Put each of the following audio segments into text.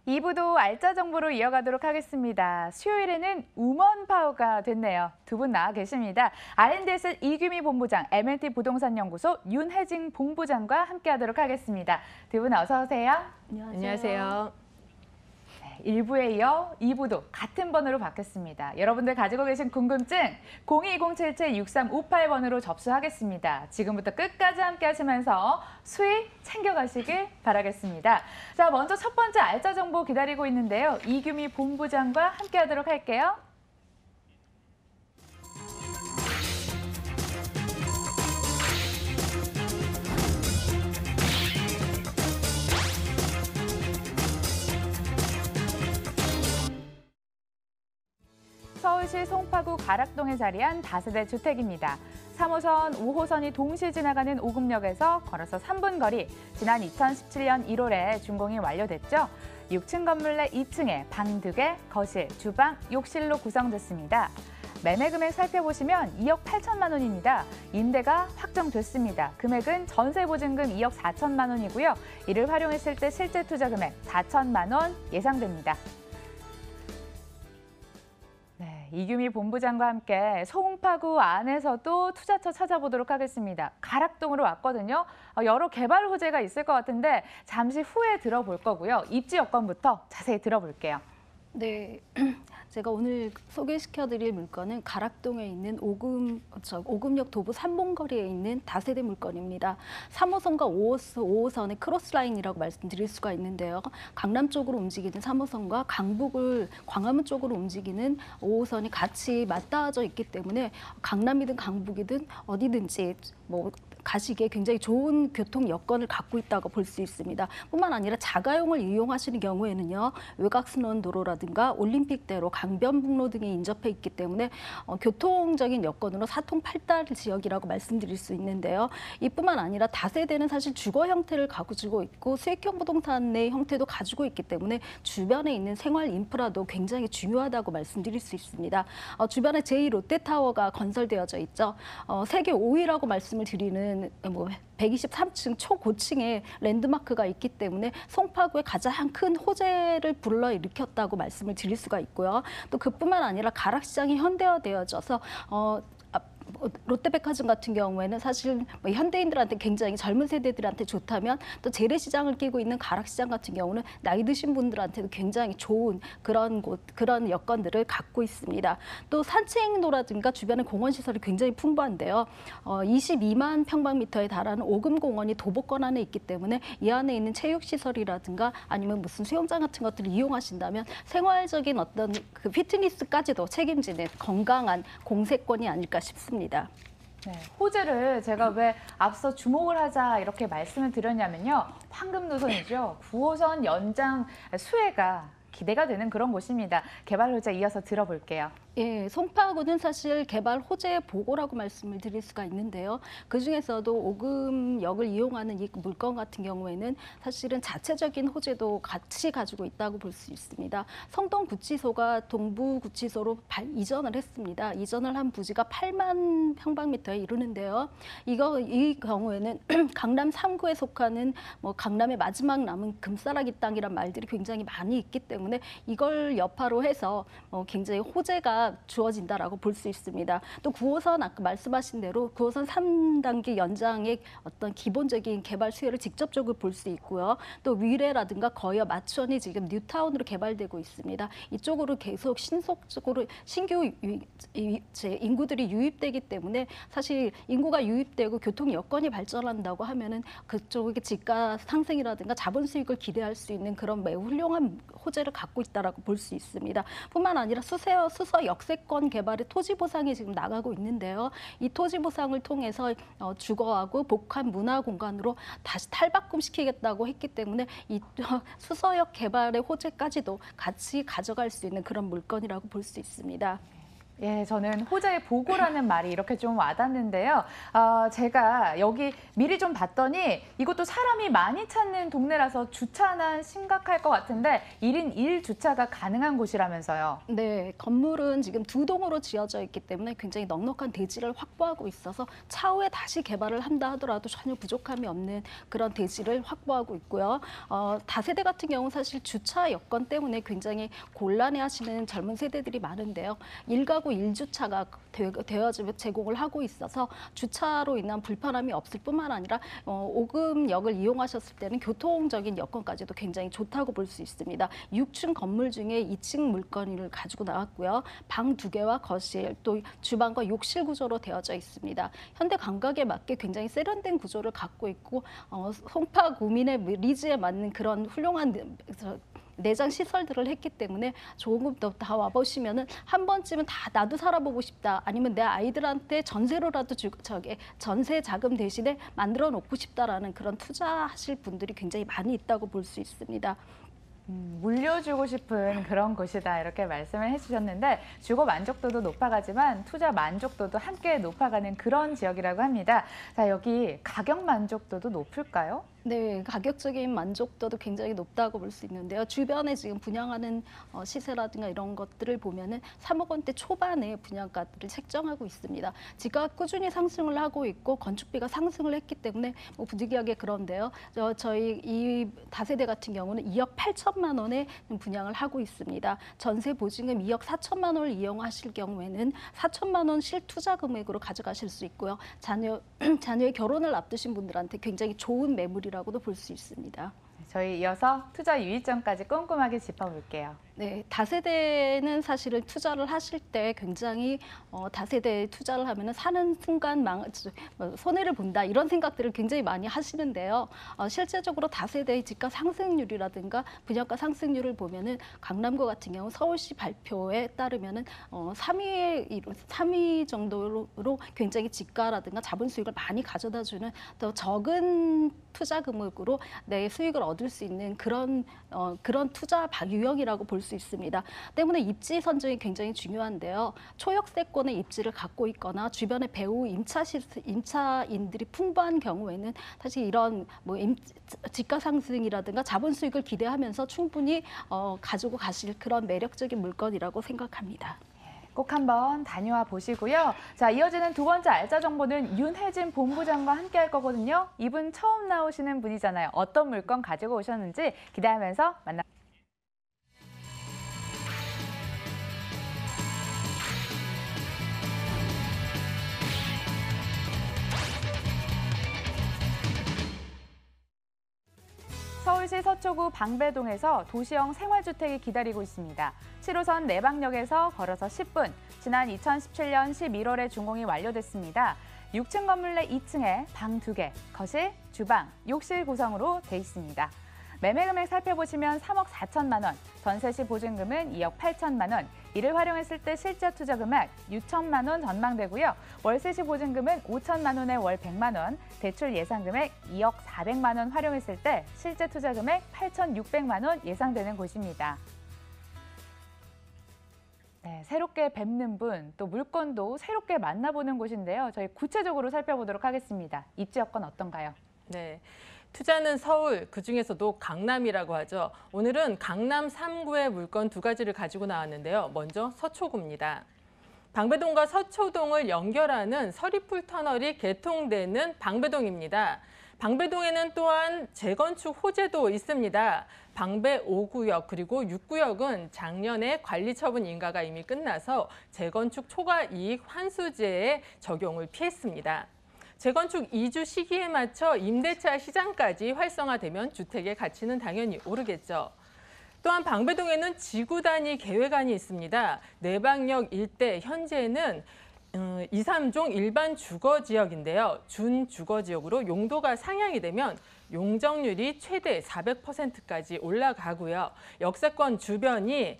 2부도 알짜 정보로 이어가도록 하겠습니다. 수요일에는 우먼파워가 됐네요. 두 분 나와 계십니다. R&DS 이규미 본부장, MLT 부동산연구소 윤혜진 본부장과 함께하도록 하겠습니다. 두 분 어서 오세요. 안녕하세요. 1부에 이어 2부도 같은 번호로 바뀌었습니다. 여러분들 가지고 계신 궁금증 0220776358번으로 접수하겠습니다. 지금부터 끝까지 함께 하시면서 수익 챙겨가시길 바라겠습니다. 자, 먼저 첫 번째 알짜 정보 기다리고 있는데요. 이규미 본부장과 함께 하도록 할게요. 서울시 송파구 가락동에 자리한 다세대 주택입니다. 3호선, 5호선이 동시에 지나가는 오금역에서 걸어서 3분 거리, 지난 2017년 1월에 준공이 완료됐죠. 6층 건물 내 2층에 방 2개, 거실, 주방, 욕실로 구성됐습니다. 매매 금액 살펴보시면 2억 8천만 원입니다. 임대가 확정됐습니다. 금액은 전세 보증금 2억 4천만 원이고요. 이를 활용했을 때 실제 투자 금액 4천만 원 예상됩니다. 이규미 본부장과 함께 송파구 안에서도 투자처 찾아보도록 하겠습니다. 가락동으로 왔거든요. 여러 개발 호재가 있을 것 같은데 잠시 후에 들어볼 거고요. 입지 여건부터 자세히 들어볼게요. 네, 제가 오늘 소개시켜드릴 물건은 가락동에 있는 오금역 도보 3번 거리에 있는 다세대 물건입니다. 3호선과 5호선의 크로스라인이라고 말씀드릴 수가 있는데요. 강남 쪽으로 움직이는 3호선과 광화문 쪽으로 움직이는 5호선이 같이 맞닿아져 있기 때문에 강남이든 강북이든 어디든지 가시기에 굉장히 좋은 교통 여건을 갖고 있다고 볼 수 있습니다. 뿐만 아니라 자가용을 이용하시는 경우에는요. 외곽순환도로라든가 올림픽대로, 강변북로 등에 인접해 있기 때문에 교통적인 여건으로 사통팔달 지역이라고 말씀드릴 수 있는데요. 이뿐만 아니라 다세대는 사실 주거 형태를 가지고 있고 수익형 부동산의 형태도 가지고 있기 때문에 주변에 있는 생활 인프라도 굉장히 중요하다고 말씀드릴 수 있습니다. 주변에 제2롯데타워가 건설되어져 있죠. 세계 5위라고 말씀을 드리는 123층 초고층의 랜드마크가 있기 때문에 송파구의 가장 큰 호재를 불러일으켰다고 말씀을 드릴 수가 있고요. 또 그뿐만 아니라 가락시장이 현대화되어져서 롯데백화점 같은 경우에는 사실 현대인들한테 굉장히 젊은 세대들한테 좋다면 또 재래시장을 끼고 있는 가락시장 같은 경우는 나이 드신 분들한테도 굉장히 좋은 그런 여건들을 갖고 있습니다. 또 산책로라든가 주변에 공원시설이 굉장히 풍부한데요. 22만 평방미터에 달하는 오금공원이 도보권 안에 있기 때문에 이 안에 있는 체육시설이라든가 아니면 무슨 수영장 같은 것들을 이용하신다면 생활적인 어떤 그 피트니스까지도 책임지는 건강한 공세권이 아닐까 싶습니다. 네, 호재를 제가 왜 앞서 주목을 하자 이렇게 말씀을 드렸냐면요. 황금 노선이죠. 9호선 연장 수혜가 기대가 되는 그런 곳입니다. 개발 호재 이어서 들어볼게요. 예, 송파구는 사실 개발 호재 보고라고 말씀을 드릴 수가 있는데요. 그중에서도 오금역을 이용하는 이 물건 같은 경우에는 사실은 자체적인 호재도 같이 가지고 있다고 볼 수 있습니다. 성동구치소가 동부구치소로 이전을 했습니다. 이전을 한 부지가 8만 평방미터에 이르는데요. 이 경우에는 강남 3구에 속하는 강남의 마지막 남은 금싸라기 땅이란 말들이 굉장히 많이 있기 때문에 이걸 여파로 해서 굉장히 호재가 주어진다라고 볼 수 있습니다. 또 9호선 아까 말씀하신 대로 9호선 3단계 연장의 어떤 기본적인 개발 수혜를 직접적으로 볼 수 있고요. 또 위례라든가 거여 마천이 지금 뉴타운으로 개발되고 있습니다. 이쪽으로 계속 신속적으로 신규 인구들이 유입되기 때문에 사실 인구가 유입되고 교통 여건이 발전한다고 하면은 그쪽의 집가 상승이라든가 자본 수익을 기대할 수 있는 그런 매우 훌륭한 호재를 갖고 있다라고 볼 수 있습니다. 뿐만 아니라 수서 역세권 개발의 토지 보상이 지금 나가고 있는데요. 이 토지 보상을 통해서 주거하고 복합 문화 공간으로 다시 탈바꿈시키겠다고 했기 때문에 이 수서역 개발의 호재까지도 같이 가져갈 수 있는 그런 물건이라고 볼 수 있습니다. 예, 저는 호재의 보고라는 말이 이렇게 좀 와닿는데요. 제가 여기 미리 좀 봤더니 이것도 사람이 많이 찾는 동네라서 주차난 심각할 것 같은데 1인 1주차가 가능한 곳이라면서요. 네, 건물은 지금 두 동으로 지어져 있기 때문에 굉장히 넉넉한 대지를 확보하고 있어서 차후에 다시 개발을 한다 하더라도 전혀 부족함이 없는 그런 대지를 확보하고 있고요. 다세대 같은 경우 사실 주차 여건 때문에 굉장히 곤란해하시는 젊은 세대들이 많은데요. 1가구 1주차가 되어지며 제공을 하고 있어서 주차로 인한 불편함이 없을 뿐만 아니라 오금역을 이용하셨을 때는 교통적인 여건까지도 굉장히 좋다고 볼 수 있습니다. 6층 건물 중에 2층 물건을 가지고 나왔고요. 방 2개와 거실, 또 주방과 욕실 구조로 되어져 있습니다. 현대 감각에 맞게 굉장히 세련된 구조를 갖고 있고 송파 구민의 니즈에 맞는 그런 훌륭한 내장 시설들을 했기 때문에 조금 더 다 와보시면은 한 번쯤은 다 나도 살아보고 싶다. 아니면 내 아이들한테 전세로라도 전세 자금 대신에 만들어 놓고 싶다라는 그런 투자하실 분들이 굉장히 많이 있다고 볼 수 있습니다. 물려주고 싶은 그런 곳이다 이렇게 말씀을 해주셨는데 주거 만족도도 높아가지만 투자 만족도도 함께 높아가는 그런 지역이라고 합니다. 자, 여기 가격 만족도도 높을까요? 네, 가격적인 만족도도 굉장히 높다고 볼 수 있는데요. 주변에 지금 분양하는 시세라든가 이런 것들을 보면은 3억 원대 초반에 분양가들을 책정하고 있습니다. 집값 꾸준히 상승을 하고 있고 건축비가 상승을 했기 때문에 뭐 부득이하게 그런데요. 저희 이 다세대 같은 경우는 2억 8천만 원에 분양을 하고 있습니다. 전세 보증금 2억 4천만 원을 이용하실 경우에는 4천만 원 실투자 금액으로 가져가실 수 있고요. 자녀의 결혼을 앞두신 분들한테 굉장히 좋은 매물이라고도 볼 수 있습니다. 저희 이어서 투자 유의점까지 꼼꼼하게 짚어볼게요. 네, 다세대는 사실은 투자를 하실 때 굉장히 다세대 투자를 하면은 사는 순간 손해를 본다 이런 생각들을 굉장히 많이 하시는데요. 실제적으로 다세대의 집값 상승률이라든가 분양가 상승률을 보면은 강남구 같은 경우 서울시 발표에 따르면은 3위 정도로 굉장히 집가라든가 자본 수익을 많이 가져다주는 더 적은 투자 금액으로 내 수익을 얻을 수 있는 그런 투자 유형이라고 볼 수 있습니다. 때문에 입지 선정이 굉장히 중요한데요. 초역세권의 입지를 갖고 있거나 주변에 배우 임차인들이 풍부한 경우에는 사실 이런 집가 상승이라든가 자본 수익을 기대하면서 충분히 가지고 가실 그런 매력적인 물건이라고 생각합니다. 꼭 한번 다녀와 보시고요. 자, 이어지는 두 번째 알짜 정보는 윤혜진 본부장과 함께 할 거거든요. 이분 처음 나오시는 분이잖아요. 어떤 물건 가지고 오셨는지 기대하면서 만나. 서울시 서초구 방배동에서 도시형 생활주택이 기다리고 있습니다. 7호선 내방역에서 걸어서 10분, 지난 2017년 11월에 준공이 완료됐습니다. 6층 건물 내 2층에 방 2개, 거실, 주방, 욕실 구성으로 돼 있습니다. 매매 금액 살펴보시면 3억 4천만 원, 전세 시 보증금은 2억 8천만 원, 이를 활용했을 때 실제 투자 금액 6천만 원 전망되고요. 월세 시 보증금은 5천만 원에 월 100만 원, 대출 예상 금액 2억 400만 원 활용했을 때 실제 투자 금액 8,600만 원 예상되는 곳입니다. 네, 새롭게 뵙는 분, 또 물건도 새롭게 만나보는 곳인데요. 저희 구체적으로 살펴보도록 하겠습니다. 입지 여건 어떤가요? 네. 투자는 서울, 그중에서도 강남이라고 하죠. 오늘은 강남 3구의 물건 2가지를 가지고 나왔는데요. 먼저 서초구입니다. 방배동과 서초동을 연결하는 서리풀 터널이 개통되는 방배동입니다. 방배동에는 또한 재건축 호재도 있습니다. 방배 5구역 그리고 6구역은 작년에 관리처분 인가가 이미 끝나서 재건축 초과 이익 환수제의 적용을 피했습니다. 재건축 이주 시기에 맞춰 임대차 시장까지 활성화되면 주택의 가치는 당연히 오르겠죠. 또한 방배동에는 지구 단위 계획안이 있습니다. 내방역 일대 현재는 2, 3종 일반 주거지역인데요. 준주거지역으로 용도가 상향이 되면 용적률이 최대 400%까지 올라가고요. 역세권 주변이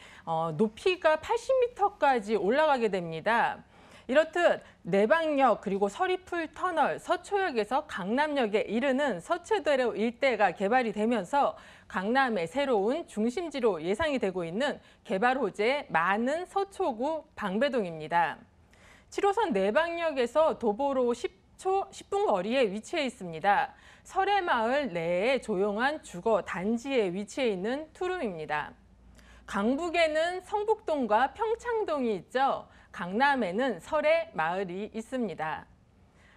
높이가 80m까지 올라가게 됩니다. 이렇듯 내방역 그리고 서리풀 터널, 서초역에서 강남역에 이르는 서초대로 일대가 개발이 되면서 강남의 새로운 중심지로 예상이 되고 있는 개발 호재의 많은 서초구 방배동입니다. 7호선 내방역에서 도보로 10분 거리에 위치해 있습니다. 설해마을 내에 조용한 주거 단지에 위치해 있는 투룸입니다. 강북에는 성북동과 평창동이 있죠. 강남에는 설해마을이 있습니다.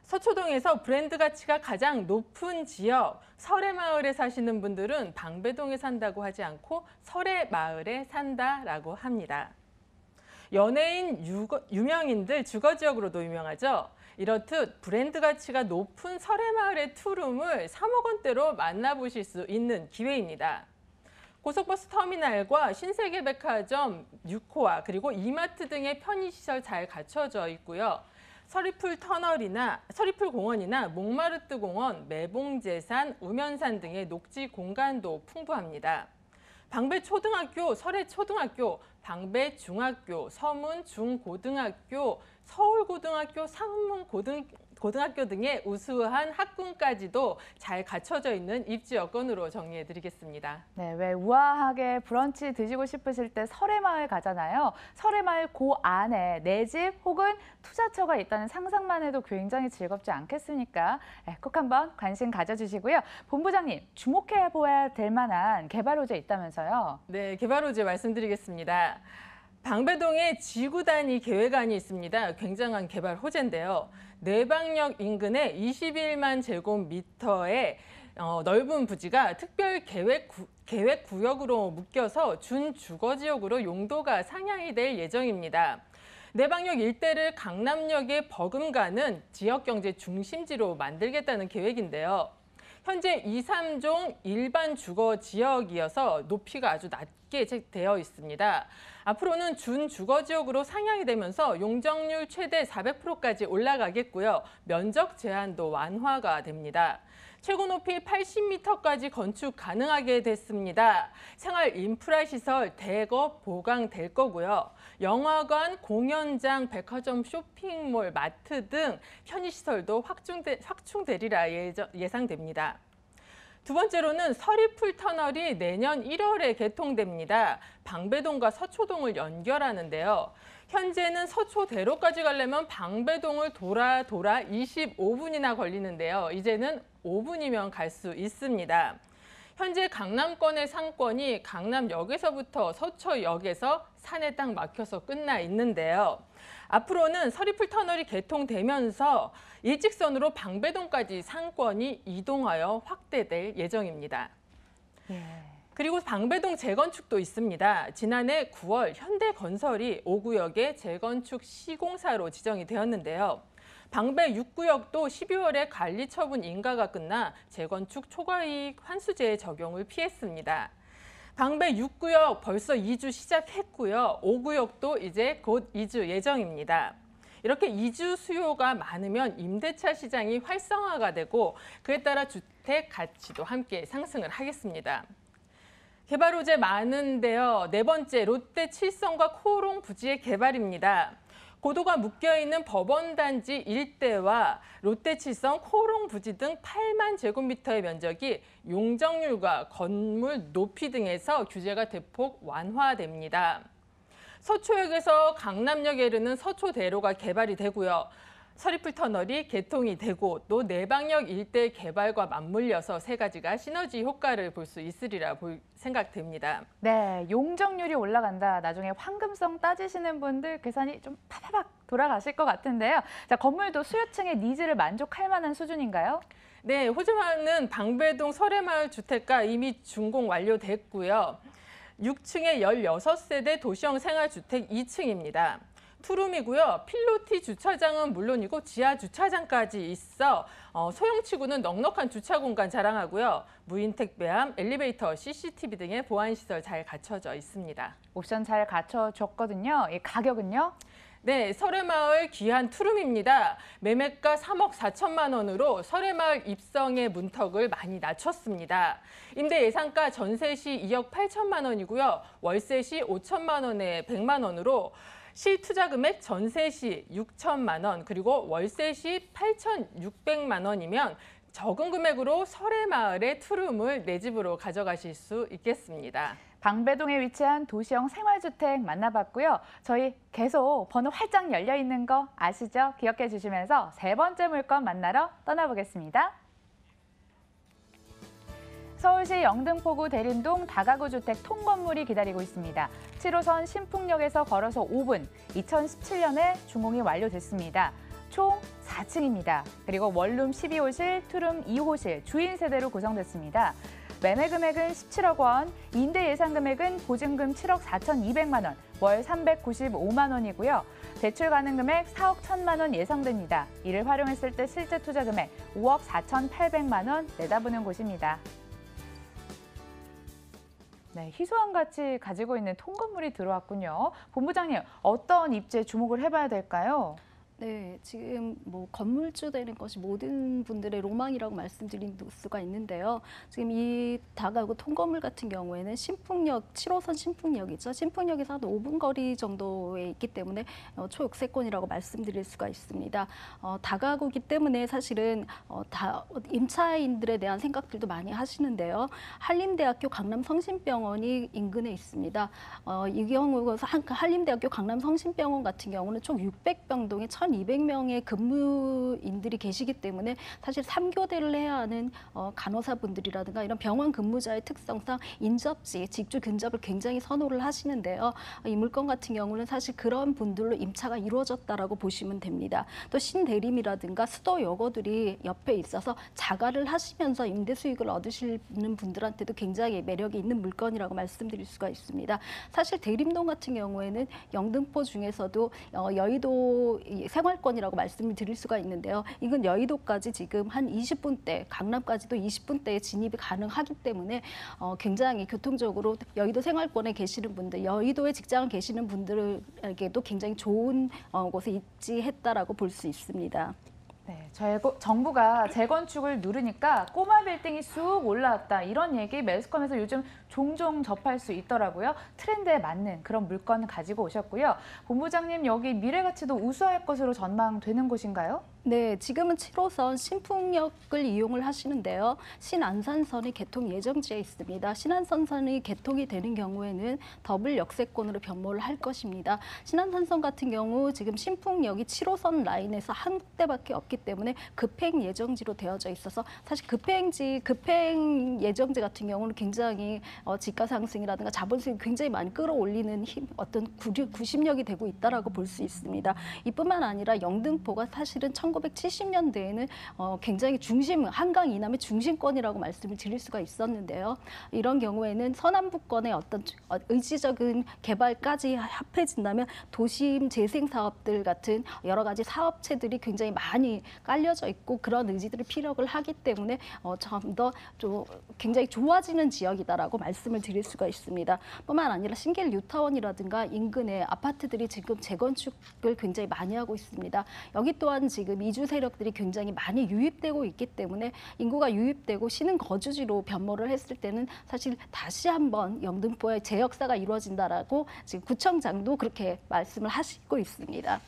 서초동에서 브랜드 가치가 가장 높은 지역, 설해마을에 사시는 분들은 방배동에 산다고 하지 않고 설해마을에 산다라고 합니다. 연예인, 유명인들 주거지역으로도 유명하죠. 이렇듯 브랜드 가치가 높은 설해마을의 투룸을 3억 원대로 만나보실 수 있는 기회입니다. 고속버스 터미널과 신세계백화점, 유코아 그리고 이마트 등의 편의시설 잘 갖춰져 있고요. 서리풀 공원이나 몽마르트 공원, 매봉제산, 우면산 등의 녹지 공간도 풍부합니다. 방배초등학교, 설해초등학교, 방배중학교, 서문중고등학교, 서울고등학교, 상문고등학교 등의 우수한 학군까지도 잘 갖춰져 있는 입지 여건으로 정리해드리겠습니다. 네, 왜 우아하게 브런치 드시고 싶으실 때 설해마을 가잖아요. 설해마을 그 안에 내 집 혹은 투자처가 있다는 상상만 해도 굉장히 즐겁지 않겠습니까? 네, 꼭 한번 관심 가져주시고요. 본부장님, 주목해봐야 될 만한 개발 호재 있다면서요? 네, 개발 호재 말씀드리겠습니다. 방배동에 지구 단위 계획안이 있습니다. 굉장한 개발 호재인데요. 내방역 인근에 21만 제곱미터의 넓은 부지가 특별 계획 구역으로 묶여서 준주거지역으로 용도가 상향이 될 예정입니다. 내방역 일대를 강남역에 버금가는 지역경제 중심지로 만들겠다는 계획인데요. 현재 2, 3종 일반 주거 지역이어서 높이가 아주 낮게 되어 있습니다. 앞으로는 준주거 지역으로 상향이 되면서 용적률 최대 400%까지 올라가겠고요. 면적 제한도 완화가 됩니다. 최고 높이 80m까지 건축 가능하게 됐습니다. 생활 인프라 시설 대거 보강될 거고요. 영화관, 공연장, 백화점, 쇼핑몰, 마트 등 편의시설도 확충되리라 예상됩니다. 두 번째로는 서리풀 터널이 내년 1월에 개통됩니다. 방배동과 서초동을 연결하는데요. 현재는 서초대로까지 가려면 방배동을 돌아 25분이나 걸리는데요. 이제는 5분이면 갈 수 있습니다. 현재 강남권의 상권이 강남역에서부터 서초역에서 산에 딱 막혀서 끝나 있는데요. 앞으로는 서리풀 터널이 개통되면서 일직선으로 방배동까지 상권이 이동하여 확대될 예정입니다. 예. 그리고 방배동 재건축도 있습니다. 지난해 9월 현대건설이 5구역의 재건축 시공사로 지정이 되었는데요. 방배 6구역도 12월에 관리처분 인가가 끝나 재건축 초과이익 환수제 적용을 피했습니다. 방배 6구역 벌써 이주 시작했고요. 5구역도 이제 곧 이주 예정입니다. 이렇게 이주 수요가 많으면 임대차 시장이 활성화가 되고 그에 따라 주택 가치도 함께 상승을 하겠습니다. 개발 호재 많은데요. 네 번째, 롯데 칠성과 코오롱 부지의 개발입니다. 고도가 묶여있는 법원단지 일대와 롯데 칠성, 코오롱 부지 등 8만 제곱미터의 면적이 용적률과 건물 높이 등에서 규제가 대폭 완화됩니다. 서초역에서 강남역에 이르는 서초대로가 개발이 되고요. 서리풀 터널이 개통이 되고 또 내방역 일대 개발과 맞물려서 세 가지가 시너지 효과를 볼 수 있으리라 생각됩니다. 네, 용적률이 올라간다. 나중에 황금성 따지시는 분들 계산이 좀 파바박 돌아가실 것 같은데요. 자, 건물도 수요층의 니즈를 만족할 만한 수준인가요? 네, 호재 많은 방배동 설해마을 주택가 이미 준공 완료됐고요. 6층의 16세대 도시형 생활주택 2층입니다. 투룸이고요. 필로티 주차장은 물론이고 지하 주차장까지 있어 소형치고는 넉넉한 주차 공간 자랑하고요. 무인 택배함, 엘리베이터, CCTV 등의 보안 시설 잘 갖춰져 있습니다. 옵션 잘 갖춰졌거든요. 이 가격은요? 네, 설해마을 귀한 투룸입니다. 매매가 3억 4천만 원으로 설해마을 입성의 문턱을 많이 낮췄습니다. 임대 예상가 전세 시 2억 8천만 원이고요. 월세 시 5천만 원에 100만 원으로 실투자 금액 전세 시 6천만 원, 그리고 월세 시 8,600만 원이면 적은 금액으로 설해마을의 투룸을 내 집으로 가져가실 수 있겠습니다. 방배동에 위치한 도시형 생활주택 만나봤고요. 저희 계속 번호 활짝 열려 있는 거 아시죠? 기억해 주시면서 세 번째 물건 만나러 떠나보겠습니다. 서울시 영등포구 대림동 다가구 주택 통건물이 기다리고 있습니다. 7호선 신풍역에서 걸어서 5분, 2017년에 준공이 완료됐습니다. 총 4층입니다. 그리고 원룸 12호실, 투룸 2호실, 주인 세대로 구성됐습니다. 매매 금액은 17억 원, 임대 예상 금액은 보증금 7억 4,200만 원, 월 395만 원이고요. 대출 가능 금액 4억 1천만 원 예상됩니다. 이를 활용했을 때 실제 투자 금액 5억 4,800만 원 내다보는 곳입니다. 네, 희소한 가치 가지고 있는 통건물이 들어왔군요. 본부장님, 어떤 입지에 주목을 해봐야 될까요? 네, 지금 뭐 건물주 되는 것이 모든 분들의 로망이라고 말씀드릴 수가 있는데요. 지금 이 다가구 통건물 같은 경우에는 신풍역, 7호선 신풍역이죠. 신풍역에서 한 5분 거리 정도에 있기 때문에 초역세권이라고 말씀드릴 수가 있습니다. 다가구기 때문에 사실은 임차인들에 대한 생각들도 많이 하시는데요. 한림대학교 강남성심병원이 인근에 있습니다. 이 경우 한림대학교 강남성심병원 같은 경우는 총 600병동에 1,200명의 근무인들이 계시기 때문에 사실 3교대를 해야 하는 간호사분들이라든가 이런 병원 근무자의 특성상 인접지, 직주 근접을 굉장히 선호를 하시는데요. 이 물건 같은 경우는 사실 그런 분들로 임차가 이루어졌다라고 보시면 됩니다. 또 신대림이라든가 수도여고들이 옆에 있어서 자가를 하시면서 임대 수익을 얻으시는 분들한테도 굉장히 매력이 있는 물건이라고 말씀드릴 수가 있습니다. 사실 대림동 같은 경우에는 영등포 중에서도 여의도 생활권이라고 말씀을 드릴 수가 있는데요. 이건 여의도까지 지금 한 20분대, 강남까지도 20분대에 진입이 가능하기 때문에 굉장히 교통적으로 여의도 생활권에 계시는 분들, 여의도에 직장을 계시는 분들에게도 굉장히 좋은 곳에 입지했다라고 볼 수 있습니다. 네, 정부가 재건축을 누르니까 꼬마 빌딩이 쑥 올라왔다. 이런 얘기 매스컴에서 요즘 종종 접할 수 있더라고요. 트렌드에 맞는 그런 물건 가지고 오셨고요. 본부장님, 여기 미래 가치도 우수할 것으로 전망되는 곳인가요? 네, 지금은 7호선 신풍역을 이용을 하시는데요. 신안산선이 개통 예정지에 있습니다. 신안산선이 개통이 되는 경우에는 더블 역세권으로 변모를 할 것입니다. 신안산선 같은 경우 지금 신풍역이 7호선 라인에서 한 군데밖에 없기 때문에 급행 예정지로 되어져 있어서 사실 급행 예정지 같은 경우는 굉장히 지가 상승이라든가 자본 수익 굉장히 많이 끌어올리는 어떤 구심력이 되고 있다라고 볼 수 있습니다. 이뿐만 아니라 영등포가 사실은 1970년대에는 굉장히 한강 이남의 중심권이라고 말씀을 드릴 수가 있었는데요. 이런 경우에는 서남부권의 어떤 의지적인 개발까지 합해진다면 도심 재생 사업들 같은 여러 가지 사업체들이 굉장히 많이 깔려져 있고 그런 의지들을 피력을 하기 때문에 좀 더 굉장히 좋아지는 지역이다라고 말씀을 드릴 수가 있습니다. 뿐만 아니라 신길 뉴타운이라든가 인근의 아파트들이 지금 재건축을 굉장히 많이 하고 있습니다. 여기 또한 지금 이주 세력들이 굉장히 많이 유입되고 있기 때문에 인구가 유입되고 신흥 거주지로 변모를 했을 때는 사실 다시 한번 영등포의 재역사가 이루어진다라고 지금 구청장도 그렇게 말씀을 하시고 있습니다.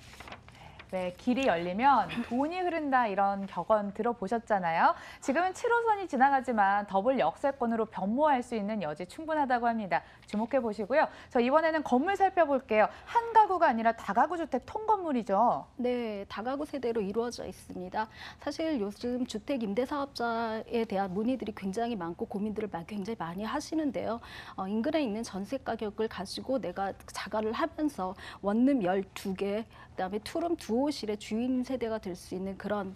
네, 길이 열리면 돈이 흐른다 이런 격언 들어보셨잖아요. 지금은 7호선이 지나가지만 더블 역세권으로 변모할 수 있는 여지 충분하다고 합니다. 주목해 보시고요. 저 이번에는 건물 살펴볼게요. 한 가구가 아니라 다가구 주택 통건물이죠. 네, 다가구 세대로 이루어져 있습니다. 사실 요즘 주택 임대 사업자에 대한 문의들이 굉장히 많고 고민들을 굉장히 많이 하시는데요. 인근에 있는 전세 가격을 가지고 내가 자가를 하면서 원룸 12개, 그다음에 투룸 2호실의 주인 세대가 될 수 있는 그런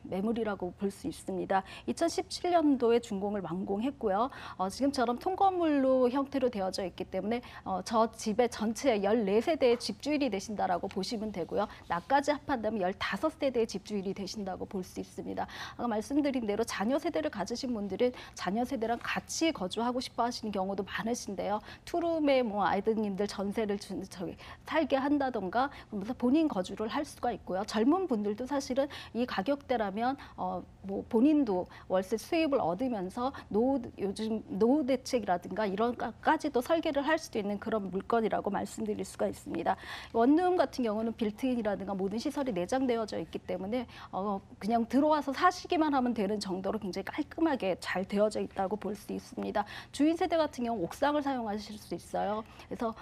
매물이라고 볼 수 있습니다. 2017년도에 준공을 완공했고요. 지금처럼 통건물로 형태로 되어져 있기 때문에 저 집의 전체 14세대의 집주인이 되신다라고 보시면 되고요. 나까지 합한다면 15세대의 집주인이 되신다고 볼 수 있습니다. 아까 말씀드린 대로 자녀 세대를 가지신 분들은 자녀 세대랑 같이 거주하고 싶어 하시는 경우도 많으신데요. 투룸에 아이들님들 전세를 살게 한다던가 본인 거주를 할 할 수가 있고요. 젊은 분들도 사실은 이 가격대라면 뭐 본인도 월세 수입을 얻으면서 요즘 노후 대책이라든가 이런까지도 설계를 할 수도 있는 그런 물건이라고 말씀드릴 수가 있습니다. 원룸 같은 경우는 빌트인이라든가 모든 시설이 내장되어져 있기 때문에 그냥 들어와서 사시기만 하면 되는 정도로 굉장히 깔끔하게 잘 되어져 있다고 볼 수 있습니다. 주인 세대 같은 경우 옥상을 사용하실 수 있어요. 그래서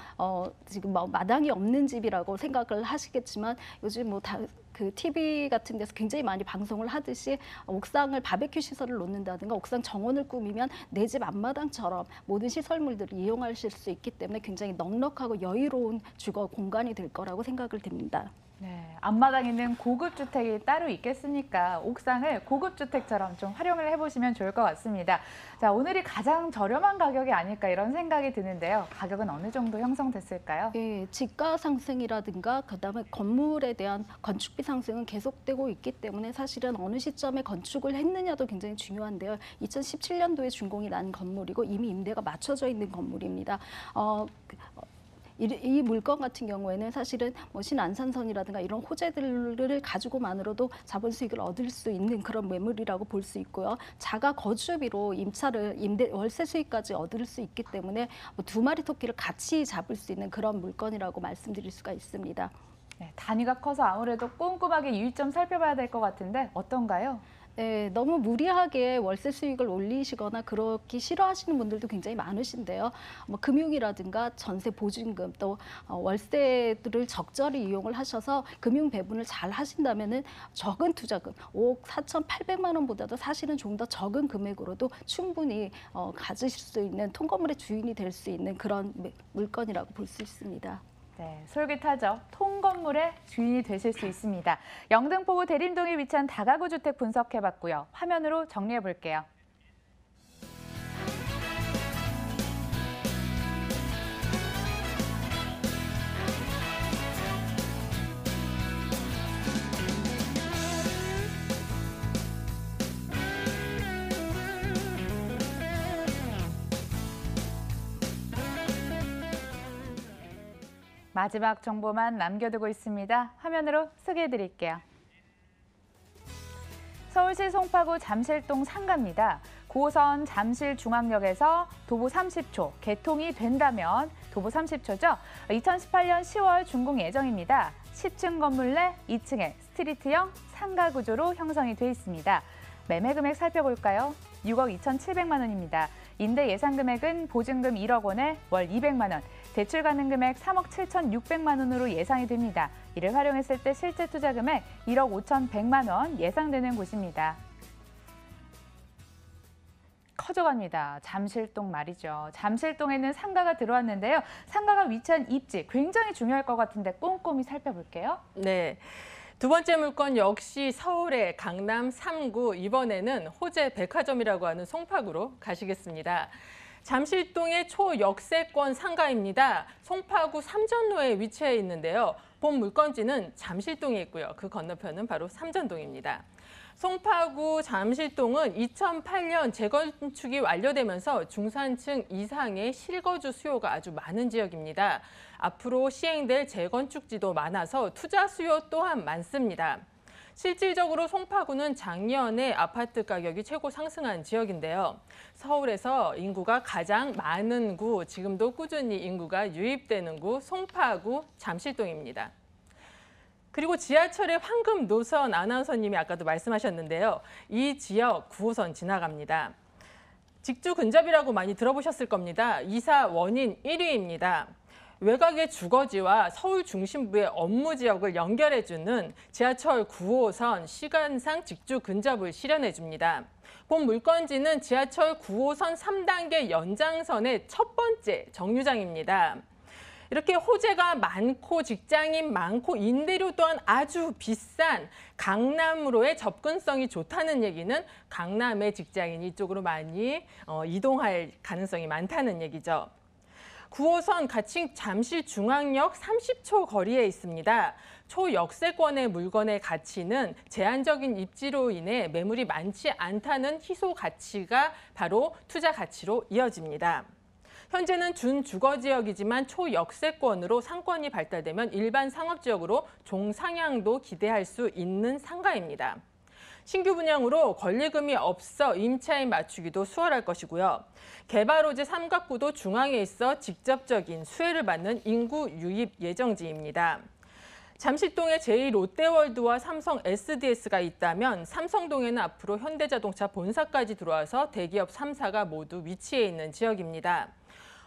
지금 뭐 마당이 없는 집이라고 생각을 하시겠지만 요즘 뭐 그 TV 같은 데서 굉장히 많이 방송을 하듯이 옥상을 바베큐 시설을 놓는다든가 옥상 정원을 꾸미면 내 집 앞마당처럼 모든 시설물들을 이용하실 수 있기 때문에 굉장히 넉넉하고 여유로운 주거 공간이 될 거라고 생각을 됩니다. 네, 앞마당 있는 고급 주택이 따로 있겠습니까? 옥상을 고급 주택처럼 좀 활용을 해보시면 좋을 것 같습니다. 자, 오늘이 가장 저렴한 가격이 아닐까 이런 생각이 드는데요. 가격은 어느 정도 형성됐을까요? 예, 지가 상승이라든가 그다음에 건물에 대한 건축비 상승은 계속되고 있기 때문에 사실은 어느 시점에 건축을 했느냐도 굉장히 중요한데요. 2017년도에 준공이 난 건물이고 이미 임대가 맞춰져 있는 건물입니다. 이 물건 같은 경우에는 사실은 뭐 신안산선이라든가 이런 호재들을 가지고만으로도 자본 수익을 얻을 수 있는 그런 매물이라고 볼 수 있고요. 자가 거주비로 임대 월세 수익까지 얻을 수 있기 때문에 뭐 두 마리 토끼를 같이 잡을 수 있는 그런 물건이라고 말씀드릴 수가 있습니다. 네, 단위가 커서 아무래도 꼼꼼하게 유의점 살펴봐야 될 것 같은데 어떤가요? 네, 너무 무리하게 월세 수익을 올리시거나 그렇게 싫어하시는 분들도 굉장히 많으신데요. 뭐 금융이라든가 전세 보증금 또 월세들을 적절히 이용을 하셔서 금융 배분을 잘 하신다면은 적은 투자금 5억 4,800만 원보다도 사실은 좀 더 적은 금액으로도 충분히 가지실 수 있는 통건물의 주인이 될 수 있는 그런 물건이라고 볼 수 있습니다. 네, 솔깃하죠. 통건물의 주인이 되실 수 있습니다. 영등포구 대림동에 위치한 다가구 주택 분석해봤고요. 화면으로 정리해볼게요. 마지막 정보만 남겨두고 있습니다. 화면으로 소개해드릴게요. 서울시 송파구 잠실동 상가입니다. 9호선 잠실중앙역에서 도보 30초, 개통이 된다면 도보 30초죠. 2018년 10월 준공 예정입니다. 10층 건물 내 2층에 스트리트형 상가 구조로 형성이 돼 있습니다. 매매 금액 살펴볼까요? 6억 2,700만 원입니다. 임대 예상 금액은 보증금 1억 원에 월 200만 원, 대출 가능 금액 3억 7,600만 원으로 예상이 됩니다. 이를 활용했을 때 실제 투자 금액 1억 5,100만 원 예상되는 곳입니다. 커져갑니다. 잠실동 말이죠. 잠실동에는 상가가 들어왔는데요. 상가가 위치한 입지 굉장히 중요할 것 같은데 꼼꼼히 살펴볼게요. 네. 두 번째 물건 역시 서울의 강남 3구, 이번에는 호재 백화점이라고 하는 송파구로 가시겠습니다. 잠실동의 초역세권 상가입니다. 송파구 삼전로에 위치해 있는데요. 본 물건지는 잠실동에 있고요. 그 건너편은 바로 삼전동입니다. 송파구 잠실동은 2008년 재건축이 완료되면서 중산층 이상의 실거주 수요가 아주 많은 지역입니다. 앞으로 시행될 재건축지도 많아서 투자 수요 또한 많습니다. 실질적으로 송파구는 작년에 아파트 가격이 최고 상승한 지역인데요. 서울에서 인구가 가장 많은 구, 지금도 꾸준히 인구가 유입되는 구, 송파구 잠실동입니다. 그리고 지하철의 황금 노선 아나운서님이 아까도 말씀하셨는데요. 이 지역 9호선 지나갑니다. 직주 근접이라고 많이 들어보셨을 겁니다. 이사 원인 1위입니다. 외곽의 주거지와 서울 중심부의 업무 지역을 연결해주는 지하철 9호선 시간상 직주 근접을 실현해줍니다. 본 물건지는 지하철 9호선 3단계 연장선의 첫 번째 정류장입니다. 이렇게 호재가 많고 직장인 많고 임대료 또한 아주 비싼 강남으로의 접근성이 좋다는 얘기는 강남의 직장인이 이쪽으로 많이 이동할 가능성이 많다는 얘기죠. 9호선 가칭 잠실중앙역 30초 거리에 있습니다. 초역세권의 물건의 가치는 제한적인 입지로 인해 매물이 많지 않다는 희소 가치가 바로 투자 가치로 이어집니다. 현재는 준주거지역이지만 초역세권으로 상권이 발달되면 일반 상업지역으로 종상향도 기대할 수 있는 상가입니다. 신규 분양으로 권리금이 없어 임차인 맞추기도 수월할 것이고요. 개발호재 삼각구도 중앙에 있어 직접적인 수혜를 받는 인구 유입 예정지입니다. 잠실동에 제2롯데월드와 삼성 SDS가 있다면 삼성동에는 앞으로 현대자동차 본사까지 들어와서 대기업 3사가 모두 위치해 있는 지역입니다.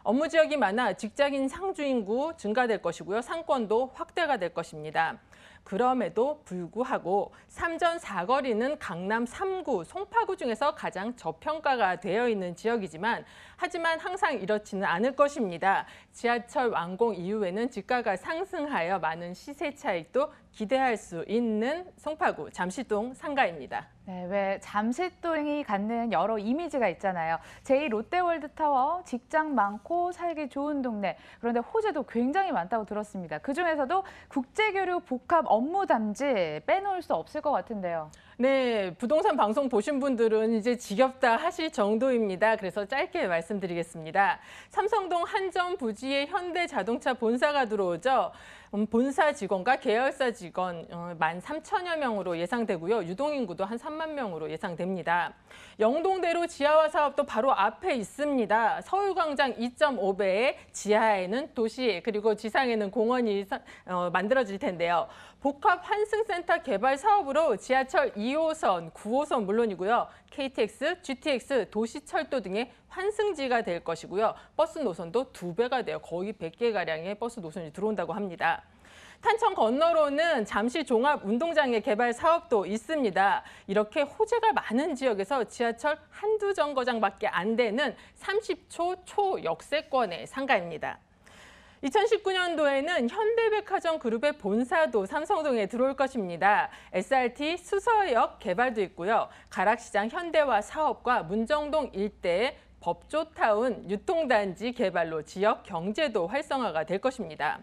업무 지역이 많아 직장인 상주 인구 증가될 것이고요. 상권도 확대가 될 것입니다. 그럼에도 불구하고 삼전 사거리는 강남 3구, 송파구 중에서 가장 저평가가 되어 있는 지역이지만 하지만 항상 이렇지는 않을 것입니다. 지하철 완공 이후에는 집가가 상승하여 많은 시세 차익도 기대할 수 있는 송파구 잠실동 상가입니다. 네, 왜 잠실동이 갖는 여러 이미지가 있잖아요. 제2롯데월드타워, 직장 많고 살기 좋은 동네. 그런데 호재도 굉장히 많다고 들었습니다. 그중에서도 국제교류 복합 업무 담지 빼놓을 수 없을 것 같은데요. 네, 부동산 방송 보신 분들은 이제 지겹다 하실 정도입니다. 그래서 짧게 말씀드리겠습니다. 삼성동 한전 부지에 현대자동차 본사가 들어오죠. 본사 직원과 계열사 직원 13,000여 명으로 예상되고요. 유동인구도 한 3만 명으로 예상됩니다. 영동대로 지하화 사업도 바로 앞에 있습니다. 서울광장 2.5배의 지하에는 도시 그리고 지상에는 공원이 만들어질 텐데요. 복합 환승센터 개발 사업으로 지하철 2호선, 9호선 물론이고요. KTX, GTX, 도시철도 등의 환승지가 될 것이고요. 버스 노선도 2배가 돼요. 거의 100개가량의 버스 노선이 들어온다고 합니다. 탄천 건너로는 잠실 종합운동장의 개발 사업도 있습니다. 이렇게 호재가 많은 지역에서 지하철 한두 정거장밖에 안 되는 30초 초역세권의 상가입니다. 2019년도에는 현대백화점 그룹의 본사도 삼성동에 들어올 것입니다. SRT 수서역 개발도 있고요. 가락시장 현대화 사업과 문정동 일대의 법조타운 유통단지 개발로 지역 경제도 활성화가 될 것입니다.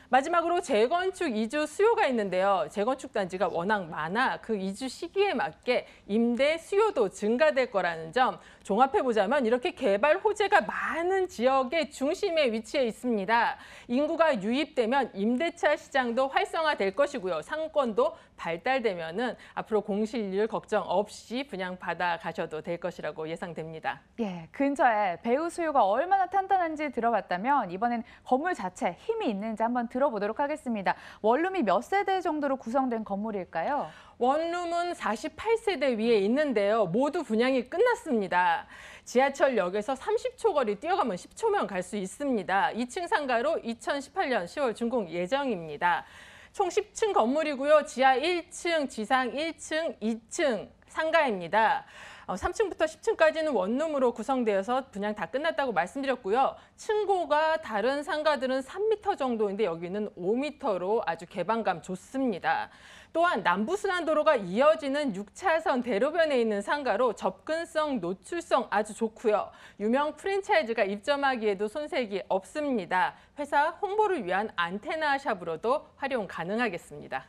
마지막으로 재건축 이주 수요가 있는데요. 재건축 단지가 워낙 많아 그 이주 시기에 맞게 임대 수요도 증가될 거라는 점 종합해보자면 이렇게 개발 호재가 많은 지역의 중심에 위치해 있습니다. 인구가 유입되면 임대차 시장도 활성화될 것이고요. 상권도 발달되면은 앞으로 공실률 걱정 없이 분양받아 가셔도 될 것이라고 예상됩니다. 예, 근처에 배우 수요가 얼마나 탄탄한지 들어봤다면 이번엔 건물 자체 힘이 있는지 한번 들어보도록 하겠습니다. 원룸이 몇 세대 정도로 구성된 건물일까요? 원룸은 48세대 위에 있는데요. 모두 분양이 끝났습니다. 지하철역에서 30초 거리 뛰어가면 10초면 갈 수 있습니다. 2층 상가로 2018년 10월 준공 예정입니다. 총 10층 건물이고요. 지하 1층, 지상 1층, 2층 상가입니다. 3층부터 10층까지는 원룸으로 구성되어서 분양 다 끝났다고 말씀드렸고요. 층고가 다른 상가들은 3m 정도인데 여기는 5m로 아주 개방감 좋습니다. 또한 남부순환도로가 이어지는 6차선 대로변에 있는 상가로 접근성, 노출성 아주 좋고요. 유명 프랜차이즈가 입점하기에도 손색이 없습니다. 회사 홍보를 위한 안테나 샵으로도 활용 가능하겠습니다.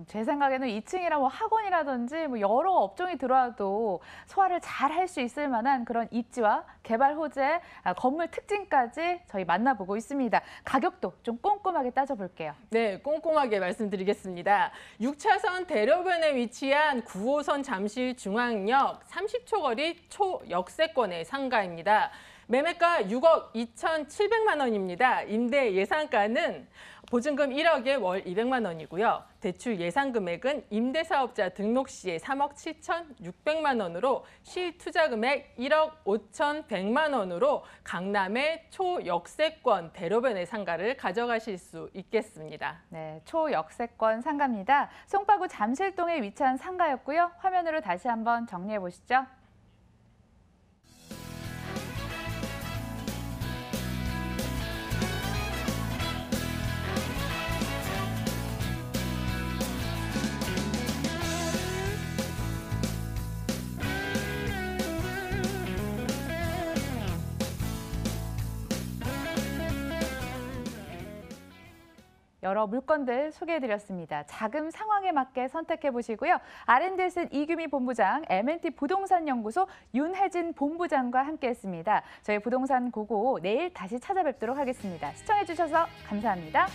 제 생각에는 2층이라 뭐 학원이라든지 뭐 여러 업종이 들어와도 소화를 잘 할 수 있을 만한 그런 입지와 개발 호재, 건물 특징까지 저희 만나보고 있습니다. 가격도 좀 꼼꼼하게 따져볼게요. 네, 꼼꼼하게 말씀드리겠습니다. 6차선 대로변에 위치한 9호선 잠실중앙역 30초 거리 초역세권의 상가입니다. 매매가 6억 2,700만 원입니다. 임대 예상가는 보증금 1억에 월 200만 원이고요. 대출 예상 금액은 임대사업자 등록 시에 3억 7,600만 원으로 실투자 금액 1억 5,100만 원으로 강남의 초역세권 대로변의 상가를 가져가실 수 있겠습니다. 네, 초역세권 상가입니다. 송파구 잠실동에 위치한 상가였고요. 화면으로 다시 한번 정리해 보시죠. 여러 물건들 소개해드렸습니다. 자금 상황에 맞게 선택해보시고요. R&S의 이규미 본부장, M&T 부동산연구소 윤혜진 본부장과 함께했습니다. 저희 부동산 고고 내일 다시 찾아뵙도록 하겠습니다. 시청해주셔서 감사합니다.